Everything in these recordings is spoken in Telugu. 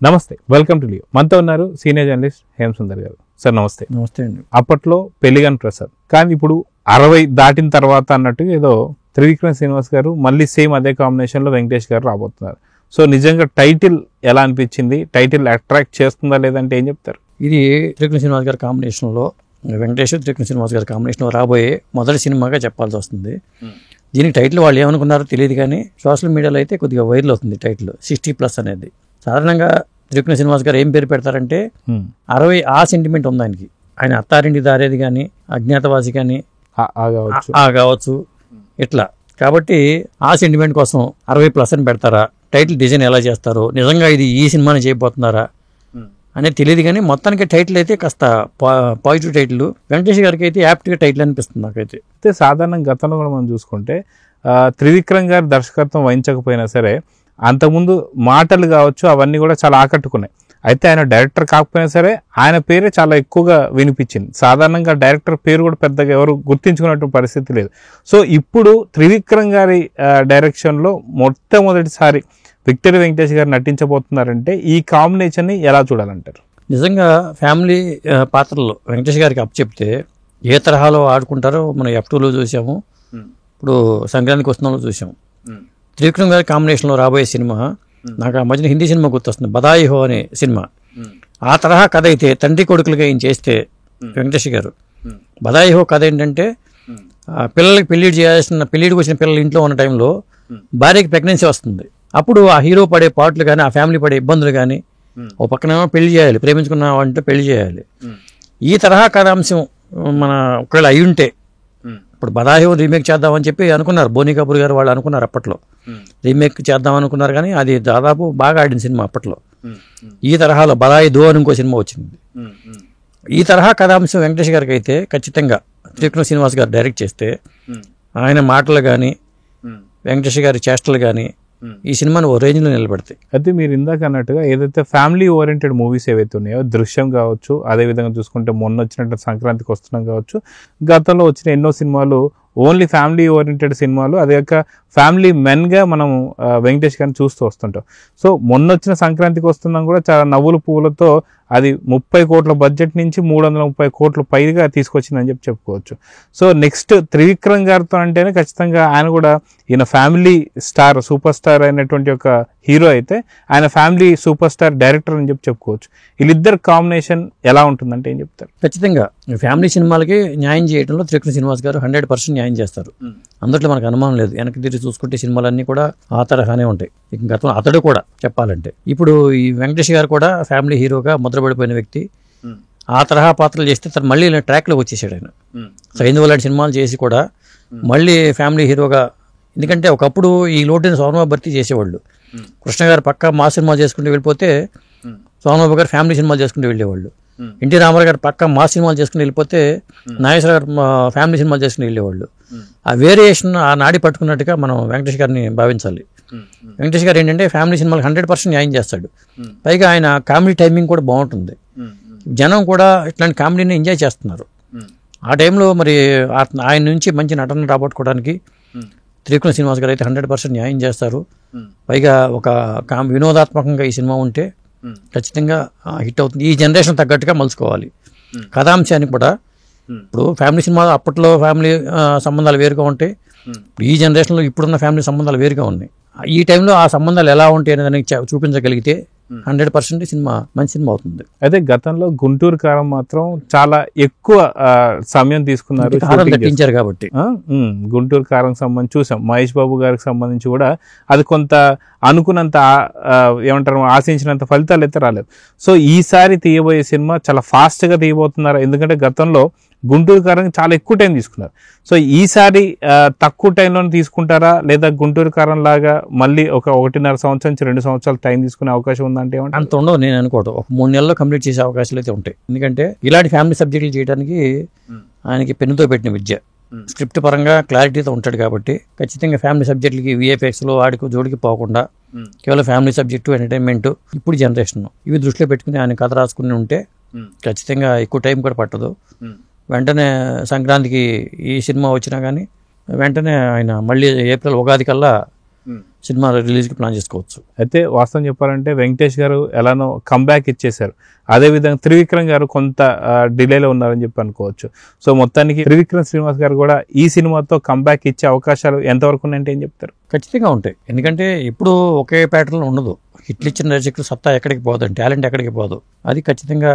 నమస్తే, వెల్కమ్ టు లియో. మనతో ఉన్నారు సీనియర్ జర్నలిస్ట్ హేమ సుందర్ గారు. సార్ నమస్తే. నమస్తే అండి. అప్పట్లో పెళ్లిగాని ప్రసాద్, కానీ ఇప్పుడు 60 దాటిన తర్వాత అన్నట్టు ఏదో త్రివిక్రమ్ శ్రీనివాస్ గారు మళ్ళీ సేమ్ అదే కాంబినేషన్ లో వెంకటేష్ గారు రాబోతున్నారు. సో నిజంగా టైటిల్ ఎలా అనిపించింది? టైటిల్ అట్రాక్ట్ చేస్తుందా లేదంటే ఏం చెప్తారు? ఇది త్రివిక్రమ్ శ్రీనివాస్ గారి కాంబినేషన్లో, వెంకటేష్ త్రివిక్రమ్ శ్రీనివాస్ గారి కాంబినేషన్లో రాబోయే మొదటి సినిమాగా చెప్పాల్సి వస్తుంది. దీనికి టైటిల్ వాళ్ళు ఏమనుకున్నారో తెలియదు, కానీ సోషల్ మీడియాలో అయితే కొద్దిగా వైరల్ అవుతుంది టైటిల్ 60+ అనేది. సాధారణంగా త్రివిక్రమ్ శ్రీనివాస్ గారు ఏం పేరు పెడతారంటే 60 ఆ సెంటిమెంట్ ఉంది ఆయనకి. ఆయన అత్తారింటి దారేది కానీ, అజ్ఞాతవాసి కానీ కావచ్చు ఇట్లా. కాబట్టి ఆ సెంటిమెంట్ కోసం 60+ అని పెడతారా, టైటిల్ డిజైన్ ఎలా చేస్తారో, నిజంగా ఇది ఈ సినిమాని చేయబోతున్నారా అనేది తెలియదు, కానీ మొత్తానికి టైటిల్ అయితే కాస్త పాజిటివ్ టైటిల్. వెంకటేష్ గారికి అయితే యాప్ట్గా టైటిల్ అనిపిస్తుంది నాకైతే. అయితే సాధారణంగా గతంలో కూడా మనం చూసుకుంటే త్రివిక్రమ్ గారు దర్శకత్వం వహించకపోయినా సరే అంతకుముందు మాటలు కావచ్చు అవన్నీ కూడా చాలా ఆకట్టుకున్నాయి. అయితే ఆయన డైరెక్టర్ కాకపోయినా సరే ఆయన పేరే చాలా ఎక్కువగా వినిపించింది. సాధారణంగా డైరెక్టర్ పేరు కూడా పెద్దగా ఎవరు గుర్తించుకున్నటువంటి పరిస్థితి లేదు. సో ఇప్పుడు త్రివిక్రమ్ గారి డైరెక్షన్లో మొట్టమొదటిసారి విక్టరీ వెంకటేష్ గారు నటించబోతున్నారంటే ఈ కాంబినేషన్ని ఎలా చూడాలంటారు? నిజంగా ఫ్యామిలీ పాత్రలో వెంకటేష్ గారికి అప్పచెప్తే ఏ తరహాలో ఆడుకుంటారో మనం F2లో చూసాము, ఇప్పుడు సంక్రాంతికి వస్తున్నాలో చూసాము. త్రివిక్రమ్ గారి కాంబినేషన్లో రాబోయే సినిమా నాకు ఆ మధ్యన హిందీ సినిమా గుర్తొస్తుంది, బదాయి హో అనే సినిమా. ఆ తరహా కథ అయితే తండ్రి కొడుకులుగా ఈయన చేస్తే వెంకటేష్ గారు, బదాయి హో కథ ఏంటంటే పిల్లలకి పెళ్ళిడికి వచ్చిన పిల్లలు ఇంట్లో ఉన్న టైంలో భార్యకి ప్రెగ్నెన్సీ వస్తుంది. అప్పుడు ఆ హీరో పడే పాటలు కానీ, ఆ ఫ్యామిలీ పడే ఇబ్బందులు కానీ, ఓ పక్కనేమో పెళ్లి చేయాలి, ప్రేమించుకున్న అంటే పెళ్లి చేయాలి. ఈ తరహా కథాంశం మన ఒకవేళ అయి ఉంటే, ఇప్పుడు బదాయి హో రీమేక్ చేద్దామని చెప్పి అనుకున్నారు, బోనీ కపూర్ గారు వాళ్ళు అనుకున్నారు, అప్పట్లో రీమేక్ చేద్దాం అనుకున్నారు, కానీ అది దాదాపు బాగా ఆడిన సినిమా అప్పట్లో. ఈ తరహాలో బదాయి దో అని ఇంకో సినిమా వచ్చింది. ఈ తరహా కథాంశం వెంకటేష్ గారికి అయితే ఖచ్చితంగా త్రివిక్రమ్ శ్రీనివాస్ గారు డైరెక్ట్ చేస్తే ఆయన మాటలు కానీ, వెంకటేష్ గారి చేష్టలు కానీ ఈ సినిమాను ఓ రేంజ్లో నిలబెడతాయి. అయితే మీరు ఇందాక అన్నట్టుగా ఏదైతే ఫ్యామిలీ ఓరియంటెడ్ మూవీస్ ఏవైతే ఉన్నాయో, దృశ్యం కావచ్చు, అదేవిధంగా చూసుకుంటే మొన్న వచ్చినట్టు సంక్రాంతికి వస్తున్నాం కావచ్చు, గతంలో వచ్చిన ఎన్నో సినిమాలు ఓన్లీ ఫ్యామిలీ ఓరియంటెడ్ సినిమాలు, అదే యొక్క ఫ్యామిలీ మెన్గా మనం వెంకటేష్ గారిని చూస్తూ వస్తుంటాం. సో మొన్న వచ్చిన సంక్రాంతికి వస్తున్నాం కూడా చాలా నవ్వుల పువ్వులతో అది 30 కోట్ల బడ్జెట్ నుంచి 330 కోట్ల పైగా తీసుకొచ్చిందని చెప్పుకోవచ్చు. సో నెక్స్ట్ త్రివిక్రమ్ గారితో అంటేనే ఖచ్చితంగా ఆయన కూడా ఈయన ఫ్యామిలీ స్టార్, సూపర్ స్టార్ అయినటువంటి ఒక హీరో అయితే ఆయన ఫ్యామిలీ సూపర్ స్టార్ డైరెక్టర్ అని చెప్పుకోవచ్చు. వీళ్ళిద్దరు కాంబినేషన్ ఎలా ఉంటుందంటే ఏం చెప్తారు? ఖచ్చితంగా ఫ్యామిలీ సినిమాలకి న్యాయం చేయడంలో త్రివిక్రమ్ శ్రీనివాస్ గారు 100% న్యాయం చేస్తారు. అందులో మనకు అనుమానం లేదు. వెనక్కి తిరిగి చూసుకుంటే సినిమాలన్నీ కూడా ఆ తరహానే ఉంటాయి. ఇక గతంలో అతడు కూడా చెప్పాలంటే, ఇప్పుడు ఈ వెంకటేష్ గారు కూడా ఫ్యామిలీ హీరోగా ముద్రపడిపోయిన వ్యక్తి. ఆ తరహా పాత్రలు చేస్తే తను మళ్ళీ ట్రాక్లోకి వచ్చేసాడు. ఆయన సైంధవ లాంటి సినిమాలు చేసి కూడా మళ్ళీ ఫ్యామిలీ హీరోగా, ఎందుకంటే ఒకప్పుడు ఈ లోటుని సోమబాబు భర్తీ చేసేవాళ్ళు. కృష్ణ గారు పక్కా మా సినిమాలు చేసుకుంటూ వెళ్ళిపోతే సోమబాబు గారు ఫ్యామిలీ సినిమాలు చేసుకుంటూ వెళ్ళేవాళ్ళు. ఎన్టీ రామారావు గారు పక్క మా సినిమాలు చేసుకుని వెళ్ళిపోతే నాగేశ్వర గారు ఫ్యామిలీ సినిమాలు చేసుకుని వెళ్ళేవాళ్ళు. ఆ వేరియేషన్, ఆ నాడి పట్టుకున్నట్టుగా మనం వెంకటేష్ గారిని భావించాలి. వెంకటేష్ గారు ఏంటంటే ఫ్యామిలీ సినిమాలకు 100% న్యాయం చేస్తాడు. పైగా ఆయన కామెడీ టైమింగ్ కూడా బాగుంటుంది. జనం కూడా ఇట్లాంటి కామెడీని ఎంజాయ్ చేస్తున్నారు. ఆ టైంలో మరి ఆయన నుంచి మంచి నటన రాబట్టుకోవడానికి త్రివిక్రమ్ శ్రీనివాస్ గారు అయితే 100% న్యాయం చేస్తారు. పైగా ఒక వినోదాత్మకంగా ఈ సినిమా ఉంటే ఖచ్చితంగా హిట్ అవుతుంది. ఈ జనరేషన్ తగ్గట్టుగా మలుచుకోవాలి కథాంశానికి కూడా. ఇప్పుడు ఫ్యామిలీ సినిమా అప్పట్లో ఫ్యామిలీ సంబంధాలు వేరుగా ఉంటాయి, ఇప్పుడు ఈ జనరేషన్లో ఇప్పుడున్న ఫ్యామిలీ సంబంధాలు వేరుగా ఉన్నాయి. ఈ టైంలో ఆ సంబంధాలు ఎలా ఉంటాయి అనేది చూపించగలిగితే 100% సినిమా మంచి సినిమా అవుతుంది. అయితే గతంలో గుంటూరు కారం మాత్రం చాలా ఎక్కువ సమయం తీసుకున్నారు తగ్గించారు కాబట్టి. గుంటూరు కారం సంబంధించి చూసాం, మహేష్ బాబు గారికి సంబంధించి కూడా అది కొంత అనుకున్నంత ఏమంటారు ఆశించినంత ఫలితాలు అయితే రాలేదు. సో ఈసారి తీయబోయే సినిమా చాలా ఫాస్ట్గా తీయబోతున్నారు, ఎందుకంటే గతంలో గుంటూరు కారం చాలా ఎక్కువ టైం తీసుకున్నారు. సో ఈసారి తక్కువ టైంలో తీసుకుంటారా, లేదా గుంటూరు కారం లాగా మళ్ళీ ఒక 1.5 సంవత్సరం నుంచి 2 సంవత్సరాలు టైం తీసుకునే అవకాశం ఉందంటే అంత ఉండవు నేను అనుకోవడం. ఒక 3 నెలల్లో కంప్లీట్ చేసే అవకాశాలు అయితే ఉంటాయి. ఎందుకంటే ఇలాంటి ఫ్యామిలీ సబ్జెక్టులు చేయడానికి ఆయనకి పెన్నుతో పెట్టిన విద్య, స్క్రిప్ట్ పరంగా క్లారిటీతో ఉంటాడు కాబట్టి ఖచ్చితంగా ఫ్యామిలీ సబ్జెక్టులకి VFXలో ఆడికి జోడికి పోకుండా కేవలం ఫ్యామిలీ సబ్జెక్టు, ఎంటర్టైన్మెంట్, ఇప్పుడు జనరేషన్ ఇవి దృష్టిలో పెట్టుకుని ఆయన కథ రాసుకుని ఉంటే ఖచ్చితంగా ఎక్కువ టైం కూడా పట్టదు. వెంటనే సంక్రాంతికి ఈ సినిమా వచ్చినా కానీ వెంటనే ఆయన మళ్ళీ ఏప్రిల్ ఉగాది కల్లా సినిమా రిలీజ్కి ప్లాన్ చేసుకోవచ్చు. అయితే వాస్తవం చెప్పాలంటే వెంకటేష్ గారు ఎలానో కంబ్యాక్ ఇచ్చేశారు, అదేవిధంగా త్రివిక్రమ్ గారు కొంత డిలేలో ఉన్నారని చెప్పి అనుకోవచ్చు. సో మొత్తానికి త్రివిక్రమ్ శ్రీనివాస్ గారు కూడా ఈ సినిమాతో కంబ్యాక్ ఇచ్చే అవకాశాలు ఎంతవరకు ఉన్నాయంటే ఏం చెప్తారు? ఖచ్చితంగా ఉంటాయి. ఎందుకంటే ఇప్పుడు ఒకే ప్యాటర్న్ ఉండదు. హిట్లు ఇచ్చిన దర్శకులు సత్తా ఎక్కడికి పోదు, టాలెంట్ ఎక్కడికి పోదు. అది ఖచ్చితంగా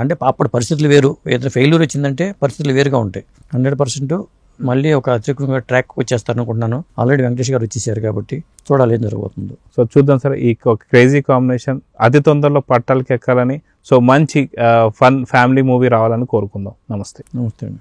అంటే అప్పుడు పరిస్థితులు వేరు, ఏదైనా ఫెయిల్యూర్ వచ్చిందంటే పరిస్థితులు వేరుగా ఉంటాయి. 100% మళ్ళీ ఒక త్రివిక్రమ్ గారు ట్రాక్ వచ్చేస్తారు అనుకుంటున్నాను. ఆల్రెడీ వెంకటేష్ గారు వచ్చేసారు కాబట్టి చూడాలి ఏం జరగబోతుందో. సో చూద్దాం సార్, ఈ క్రేజీ కాంబినేషన్ అతి తొందరలో పట్టాలకి ఎక్కాలని, సో మంచి ఫన్ ఫ్యామిలీ మూవీ రావాలని కోరుకుందాం. నమస్తే. నమస్తే అండి.